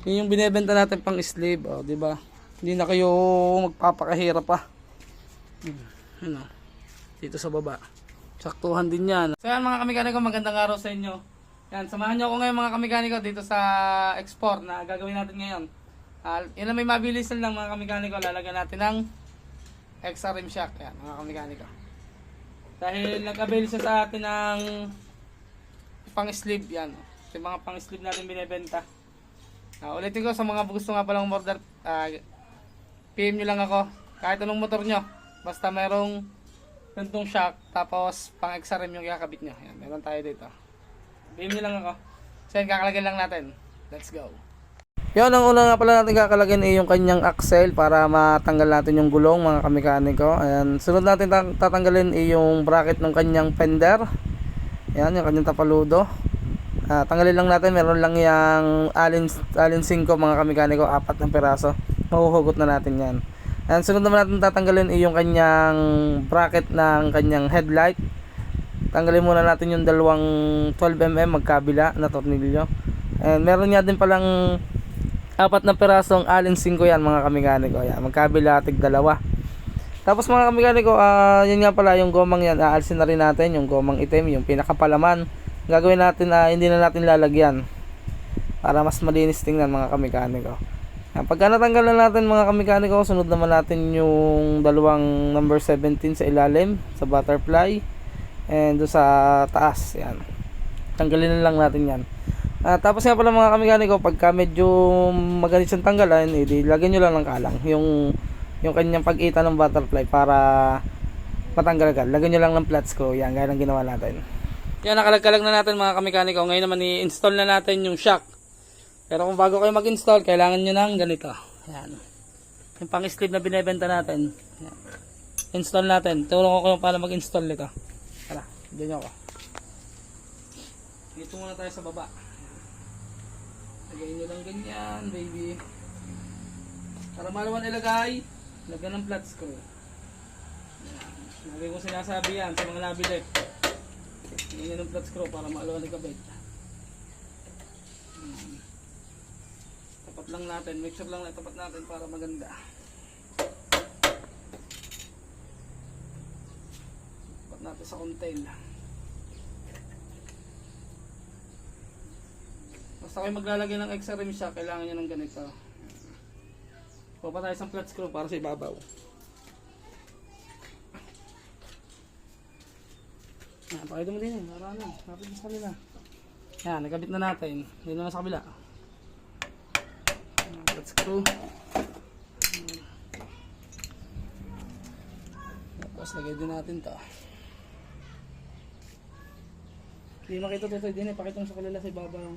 Yun yung binebenta natin pang slave, oh, di ba? Hindi na kayo magpapakahirap pa. Ano? Dito sa baba. Saktuhan din 'yan. So yan mga kamikaniko, magandang araw sa inyo. Yan, samahan niyo ako ngayon mga kamikaniko dito sa export na gagawin natin ngayon. Yun lang, may mabilis lang mga kamikaniko, lalagyan natin ng extra rim shock. Yan mga kamikaniko. Dahil nag-avail siya sa atin ng pang sleeve yan. Yung mga pang sleeve natin binebenta. Ulitin ko sa mga gusto nga palang order, PM nyo lang ako. Kahit anong motor nyo. Basta merong gantong shock, tapos pang extra rim yung kakabit nyo. Yan, meron tayo dito. PM nyo lang ako. So yan, kakalagyan lang natin. Let's go. Yun, ang una nga pala natin kakalagyan ay yung kanyang axle para matanggal natin yung gulong mga kamikaniko. Ayan. Sunod natin tatanggalin ay yung bracket ng kanyang fender. Ayan, yung kanyang tapaludo. Tanggalin lang natin, meron lang yung alin 5 mga kamikaniko, 4 na piraso. Mahuhugot na natin yan. Ayan, sunod naman natin tatanggalin ay yung kanyang bracket ng kanyang headlight. Tanggalin muna natin yung dalawang 12mm magkabila na tornilyo. And meron nga din palang 4 na pirasong alin 5 yan mga kamikaniko. Ayan, magkabila tig dalawa. Tapos mga kamikaniko, yun nga pala yung gomang yan, aalsin na rin natin yung gomang itim, yung pinakapalaman. Gagawin natin, hindi na natin lalagyan para mas malinis tingnan mga kamikaniko. Pagka natanggal na natin mga kamikaniko, sunod naman natin yung dalawang number 17 sa ilalim, sa butterfly, and doon sa taas. Yan, tanggalin na lang natin yan. Tapos nga pala mga kamikaniko, pagka medyo magalit siyang tanggalan, lagyan nyo lang ng kalang yung kanyang pag-ita ng butterfly para matanggal agad. Lagyan nyo lang ng flat screw. Yan, gaya ng ginawa natin. Yan, nakalagkalag na natin mga kamikaniko. Ngayon naman i-install na natin yung shock. Pero kung bago kayo mag-install, kailangan nyo ng ganito. Yan, yung pang sleeve na binebenta natin. Yan, install natin. Tulong ko kayo para mag-install nito. Tara, hindi nyo ako. Dito muna tayo sa baba. Lagay nyo lang ganyan, baby. Para malaman ilagay, lagyan ng flat screw. Lagi ko sinasabi yan sa mga nabili. Lagyan ng flat screw para malaman ikabit. Tapat lang natin, make sure lang na tapat natin para maganda. Tapat natin sa contail. Basta kayo maglalagay ng extra rim shock, kailangan nyo ng ganito. Kuha pa tayo sa flat screw para sa ibabaw. Pakita mo din eh, marami. Kapit sa kanila. Yan, nagkabit na natin. Dito naman sa kabila. Flat screw. Tapos lagay din natin to. Hindi makita ito din eh, pakita mo sa kanila sa ibabaw.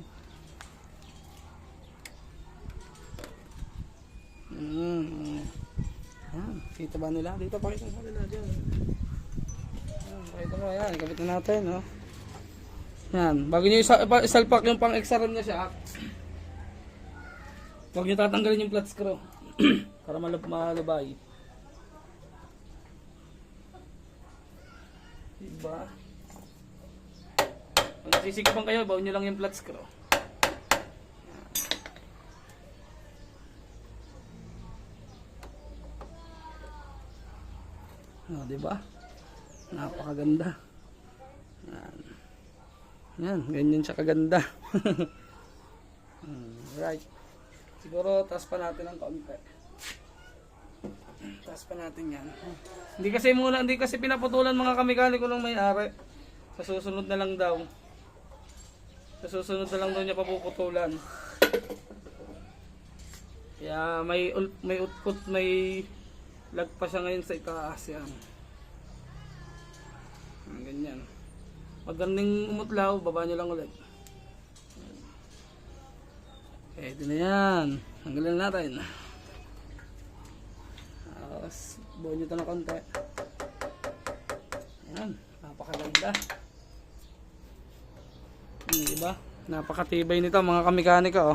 Kita ba nila? Dito pakita mo nila dyan. Pakita mo yan, ikabit na natin, no? Yan, bago nyo isalpak yung pang extra rim na siya, huwag nyo tatanggalin yung flat screw para malabay. Diba? Pag sisikipan kayo, baon nyo lang yung flat screw. Diba? Napakaganda. Yan, ganyan siya kaganda. Right. Siguro taas pa natin ng kaunti. Taas pa natin yan. Hindi kasi pinaputulan mga kamikaniko ng may-ari. Sa susunod na lang daw. Sa susunod na lang daw niya papuputulan. Kaya may output, may lagpa siya ngayon sa itaas yan. Ganyan. Magandang umutlaw, baba nyo lang ulit. Okay, ito na yan. Tanggalin natin. Tapos, buo nyo ito na konti. Yan, napakaganda. Diba? Napakatibay nito mga kamikaniko.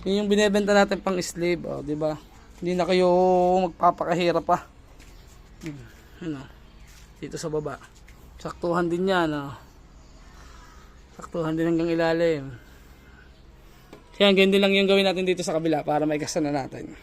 Yun yung binebenta natin pang sleeve, diba? Hindi na kayo magpapakahirap pa. Ano? Dito sa baba. Saktuhan din yan, Saktuhan din hanggang ilalim. Yan, ganyan din lang yung gawin natin dito sa kabila para maikasan na natin.